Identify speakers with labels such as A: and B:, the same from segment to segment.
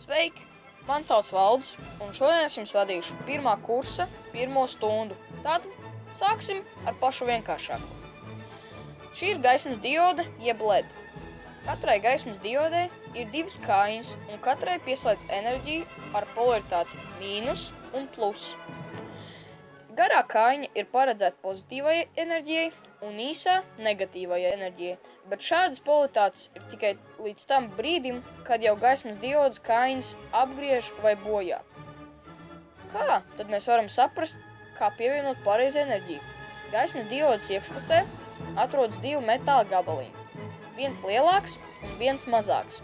A: Sveiki! Mani sauc Valdis, un šodien es jums vadīšu pirmā kursa pirmo stundu. Tātad sāksim ar pašu vienkāršāko. Šī ir gaismas diode jeb LED. Katrai gaismas diodei ir divas kājiņas, un katrai pieslēdz enerģiju ar polaritāti mīnus un plus. Garā kājiņa ir paredzēta pozitīvajai enerģijai un īsā negatīvajai enerģijai, bet šādas polaritātes ir tikai līdz tam brīdim, kad jau gaismas diodes kājiņas apgriež vai bojā. Kā tad mēs varam saprast, kā pievienot pareizi enerģiju? Gaismas diodes iekšpusē atrodas divi metāla gabaliņi, viens lielāks un viens mazāks.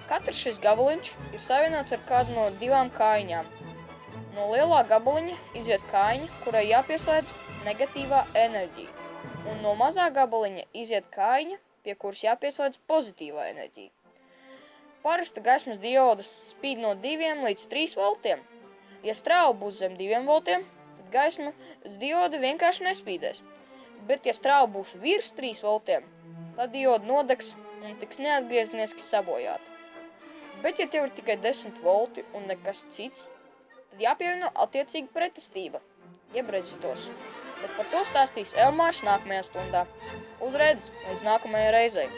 A: Katrs šis gabaliņš ir savienots ar kādu no divām kājiņām. No lielā gabaliņa iziet kājiņa, kurai jāpieslēdz negatīvā enerģija, un no mazā gabaliņa iziet kājiņa, pie kuras jāpieslēdz pozitīvā enerģija. Parasta gaismas diode spīd no 2 līdz 3 voltiem. Ja strāva būs zem 2 voltiem, tad gaismas diode vienkārši nespīdēs. Bet ja strāva būs virs 3 voltiem, tad diode nodegs un tiks neatgriezeniski sabojāta. Bet ja tev ir tikai 10 volti un nekas cits, tad jāpievieno attiecīga pretestība, jeb rezistors. Bet par to stāstīs Elmārs nākamajā stundā. Uz redzes, līdz nākamajai reizei!